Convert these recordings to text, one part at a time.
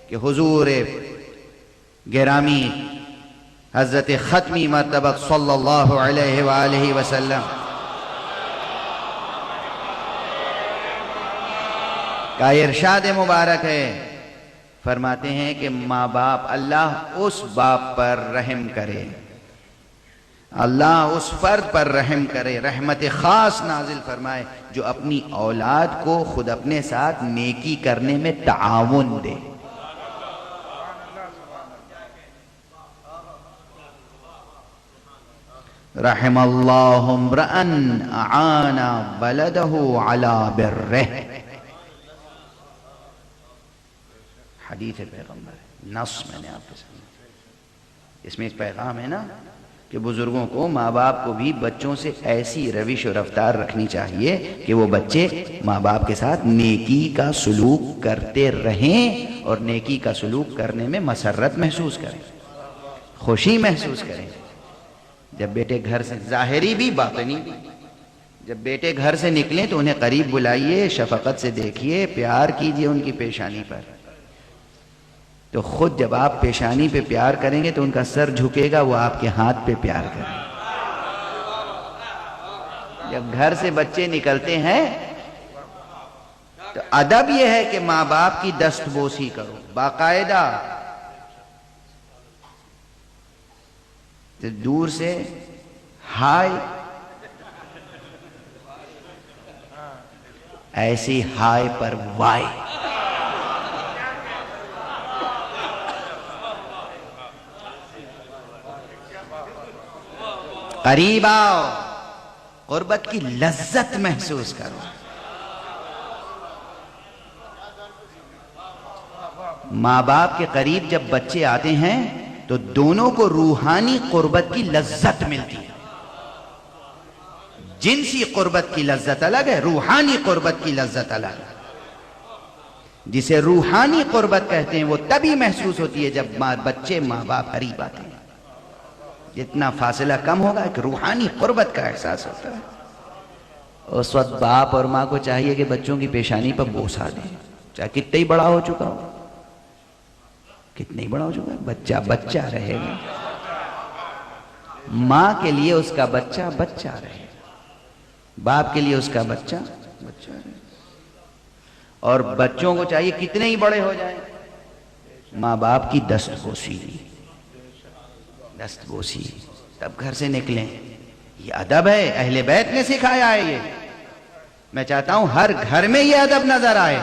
کہ حضور گرامی حضرت ختمی مرتبہ صلی اللہ علیہ وآلہ وسلم کا ارشاد مبارک ہے، فرماتے ہیں کہ ماں باپ، اللہ اس باپ پر رحم کرے، اللہ اس فرد پر رحم کرے، رحمت خاص نازل فرمائے جو اپنی اولاد کو خود اپنے ساتھ نیکی کرنے میں تعاون دے۔ رحم اللہ امرأن اعانا ولدہ علی برہ، حدیث پیغمبر ہے، نص میں نے آپ کے سامنے۔ اس میں ایک پیغام ہے نا کہ بزرگوں کو، ماں باپ کو بھی بچوں سے ایسی روش و رفتار رکھنی چاہیے کہ وہ بچے ماں باپ کے ساتھ نیکی کا سلوک کرتے رہیں اور نیکی کا سلوک کرنے میں مسرت محسوس کریں، خوشی محسوس کریں۔ جب بیٹے گھر سے، ظاہری بھی باطنی بھی، جب بیٹے گھر سے نکلیں تو انہیں قریب بلائیے، شفقت سے دیکھیے، پیار کیجئے ان کی پیشانی پر، تو خود جب آپ پیشانی پہ پیار کریں گے تو ان کا سر جھکے گا، وہ آپ کے ہاتھ پہ پیار کریں گے۔ جب گھر سے بچے نکلتے ہیں تو ادب یہ ہے کہ ماں باپ کی دست بوسی کرو باقاعدہ، تو دور سے ہائے، ایسی ہائے پر وائے، قریب آؤ، قربت کی لذت محسوس کرو۔ ماں باپ کے قریب جب بچے آتے ہیں تو دونوں کو روحانی قربت کی لذت ملتی ہے۔ جنسی قربت کی لذت الگ ہے، روحانی قربت کی لذت الگ ہے۔ جسے روحانی قربت کہتے ہیں وہ تبھی محسوس ہوتی ہے جب بچے ماں باپ قریب آتے ہیں۔ جتنا فاصلہ کم ہوگا ایک روحانی قربت کا احساس ہوتا ہے۔ اس وقت باپ اور ماں کو چاہیے کہ بچوں کی پیشانی پر بوسہ دیں، چاہے کتنا ہی بڑا ہو چکا ہو، کتنا ہی بڑا ہو چکا ہے، بچہ بچہ رہے گا۔ ماں کے لیے اس کا بچہ بچہ رہے گا، باپ کے لیے اس کا بچہ بچہ رہے گا۔ اور بچوں کو چاہیے کتنے ہی بڑے ہو جائیں، ماں باپ کی دست بوسی، دست بوسی، تب گھر سے نکلیں۔ یہ ادب ہے، اہل بیت نے سکھایا ہے۔ یہ میں چاہتا ہوں ہر گھر میں یہ ادب نظر آئے۔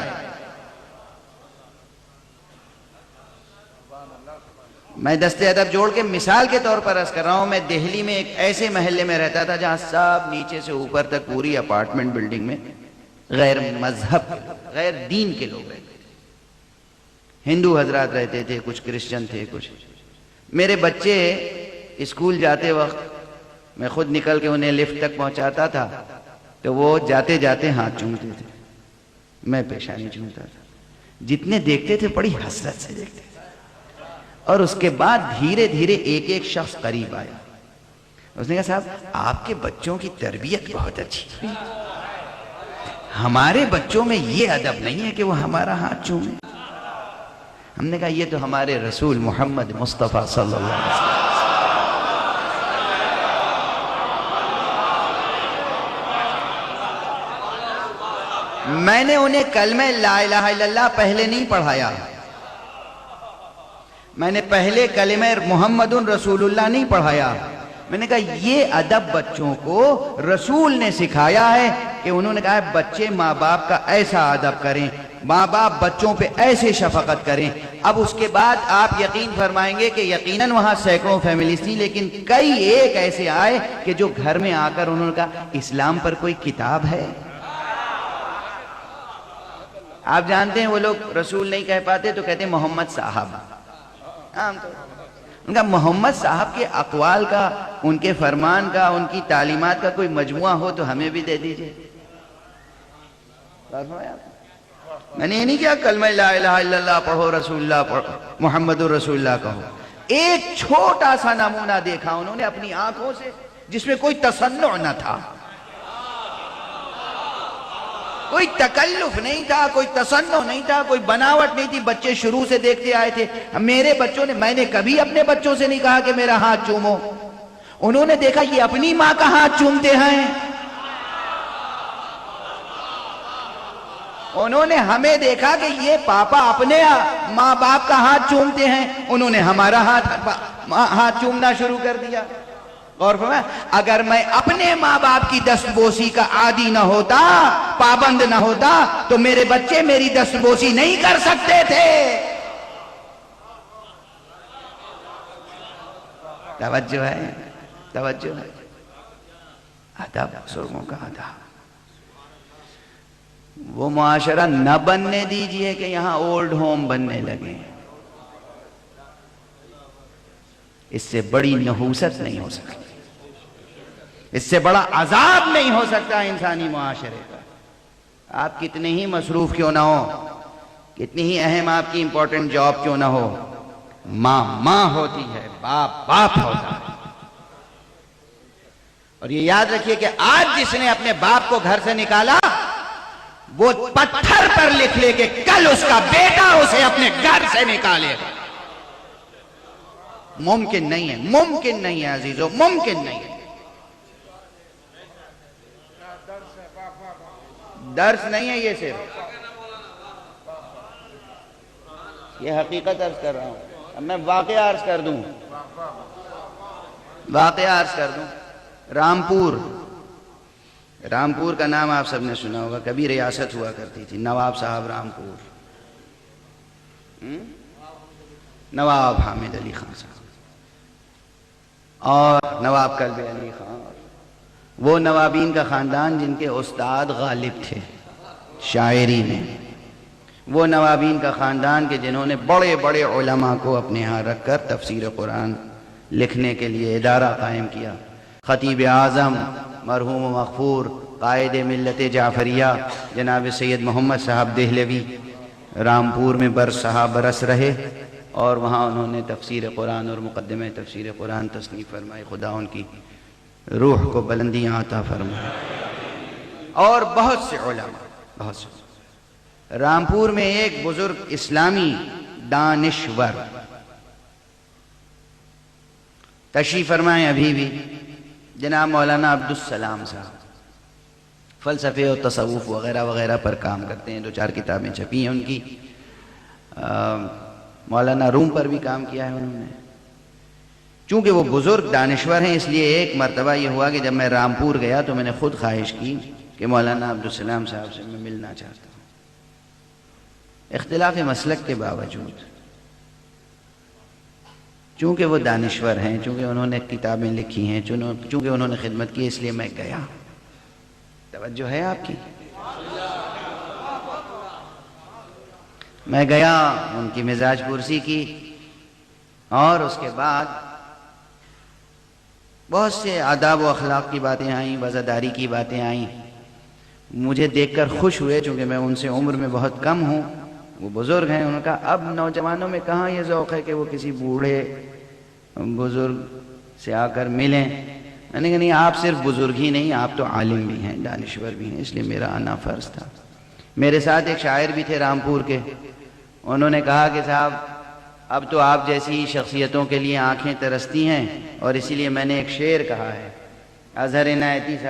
میں دست ادب جوڑ کے مثال کے طور پر عرض کر رہا ہوں، میں دہلی میں ایک ایسے محلے میں رہتا تھا جہاں سب نیچے سے اوپر تک پوری اپارٹمنٹ بلڈنگ میں غیر مذہب، غیر دین کے لوگ رہتے تھے۔ ہندو حضرات رہتے تھے، کچھ کرسچن تھے، کچھ۔ میرے بچے اسکول جاتے وقت میں خود نکل کے انہیں لفٹ تک پہنچاتا تھا تو وہ جاتے جاتے ہاتھ چومتے تھے، میں پیشانی چومتا تھا۔ جتنے دیکھتے تھے بڑی حسرت سے دیکھتے تھے۔ اور اس کے بعد دھیرے دھیرے ایک ایک شخص قریب آیا، اس نے کہا صاحب آپ کے بچوں کی تربیت بہت اچھی ہے، ہمارے بچوں میں یہ ادب نہیں ہے کہ وہ ہمارا ہاتھ چومیں۔ ہم نے کہا یہ تو ہمارے رسول محمد مصطفیٰ صلی اللہ علیہ وسلم، میں نے انہیں کلمہ لا الہ الا اللہ پہلے نہیں پڑھایا، میں نے پہلے کلمہ محمد رسول اللہ نہیں پڑھایا۔ میں نے کہا یہ ادب بچوں کو رسول نے سکھایا ہے کہ انہوں نے کہا ہے بچے ماں باپ کا ایسا ادب کریں، ماں باپ بچوں پہ ایسے شفقت کریں۔ اب اس کے بعد آپ یقین فرمائیں گے کہ یقیناً وہاں سینکڑوں فیملیز تھیں، لیکن کئی ایک ایسے آئے کہ جو گھر میں آ کر انہوں نے کہا اسلام پر کوئی کتاب ہے؟ آپ جانتے ہیں وہ لوگ رسول نہیں کہہ پاتے تو کہتے ہیں محمد صاحب، عام طور ان کا محمد صاحب کے اقوال کا، ان کے فرمان کا، ان کی تعلیمات کا کوئی مجموعہ ہو تو ہمیں بھی دے دیجئے۔ میں نے یہ نہیں کیا کلمہ لا الہ الا اللہ پڑھو، رسول اللہ پڑھو، محمد رسول اللہ کہو۔ ایک چھوٹا سا نمونہ دیکھا انہوں نے اپنی آنکھوں سے جس میں کوئی تصنع نہ تھا، کوئی تکلف نہیں تھا، کوئی تصنع نہیں تھا، کوئی بناوٹ نہیں تھی، بچے شروع سے دیکھتے آئے تھے۔ میرے بچوں نے، میں نے کبھی اپنے بچوں سے نہیں کہا کہ میرا ہاتھ چومو، انہوں نے دیکھا یہ اپنی ماں کا ہاتھ چومتے ہیں، انہوں نے ہمیں دیکھا کہ یہ پاپا اپنے ماں باپ کا ہاتھ چومتے ہیں، انہوں نے ہمارا ہاتھ چومنا شروع کر دیا۔ غور فرمائیں، اگر میں اپنے ماں باپ کی دستبوسی کا عادی نہ ہوتا، پابند نہ ہوتا، تو میرے بچے میری دستبوسی نہیں کر سکتے تھے۔ توجہ ہے، توجہ ہے، ادب، بزرگوں کا ادب۔ وہ معاشرہ نہ بننے دیجئے کہ یہاں اولڈ ہوم بننے لگے، اس سے بڑی نحوست نہیں ہو سکتی، اس سے بڑا عذاب نہیں ہو سکتا انسانی معاشرے کا۔ آپ کتنے ہی مصروف کیوں نہ ہو، کتنی ہی اہم آپ کی امپورٹنٹ جاب کیوں نہ ہو، ماں ماں ہوتی ہے، باپ باپ ہوتا ہے۔ اور یہ یاد رکھیے کہ آج جس نے اپنے باپ کو گھر سے نکالا، وہ پتھر پر لکھ لے کہ کل اس کا بیٹا اسے اپنے گھر سے نکالے گا۔ ممکن نہیں ہے، ممکن نہیں ہے عزیزو، ممکن نہیں ہے۔ درس نہیں ہے یہ، صرف یہ حقیقت عرض کر رہا ہوں۔ اب میں واقعہ عرض کر دوں، واقعہ عرض کر دوں۔ رامپور کا نام آپ سب نے سنا ہوگا، کبھی ریاست ہوا کرتی تھی، نواب صاحب رامپور، نواب حامد علی خان صاحب اور نواب کلب علی خان، وہ نوابین کا خاندان جن کے استاد غالب تھے شاعری میں، وہ نوابین کا خاندان کے جنہوں نے بڑے بڑے علماء کو اپنے ہاں رکھ کر تفسیر قرآن لکھنے کے لیے ادارہ قائم کیا۔ خطیب اعظم مرحوم و مغفور قائد ملت جعفریہ جناب سید محمد صاحب دہلوی رامپور میں برس رہے، اور وہاں انہوں نے تفسیر قرآن اور مقدمہ تفسیر قرآن تصنیف فرمائے۔ خدا ان کی روح کو بلندیاں عطا فرمائے، اور بہت سے علماء، بہت سے۔ رامپور میں ایک بزرگ اسلامی دانشور تشریف فرمائیں ابھی بھی، جناب مولانا عبدالسلام صاحب، فلسفے اور تصوف وغیرہ وغیرہ پر کام کرتے ہیں، 2-4 کتابیں چھپی ہیں ان کی۔ مولانا روم پر بھی کام کیا ہے انہوں نے۔ چونکہ وہ بزرگ دانشور ہیں، اس لیے ایک مرتبہ یہ ہوا کہ جب میں رامپور گیا تو میں نے خود خواہش کی کہ مولانا عبدالسلام صاحب سے میں ملنا چاہتا ہوں۔ اختلاف مسلک کے باوجود، چونکہ وہ دانشور ہیں، چونکہ انہوں نے کتابیں لکھی ہیں، چونکہ انہوں نے خدمت کی، اس لیے میں گیا۔ توجہ ہے آپ کی؟ میں گیا، ان کی مزاج پرسی کی، اور اس کے بعد بہت سے آداب و اخلاق کی باتیں آئیں، وزاداری کی باتیں آئیں۔ مجھے دیکھ کر خوش ہوئے، چونکہ میں ان سے عمر میں بہت کم ہوں، وہ بزرگ ہیں۔ انہوں نے کہا اب نوجوانوں میں کہاں یہ ذوق ہے کہ وہ کسی بوڑھے بزرگ سے آ کر ملیں۔ میں نے کہا نہیں، آپ صرف بزرگ ہی نہیں، آپ تو عالم بھی ہیں، دانشور بھی ہیں، اس لیے میرا آنا فرض تھا۔ میرے ساتھ ایک شاعر بھی تھے رامپور کے، انہوں نے کہا کہ صاحب اب تو آپ جیسی شخصیتوں کے لیے آنکھیں ترستی ہیں، اور اسی لیے میں نے ایک شعر کہا ہے۔ اظہر عنایتی صاحب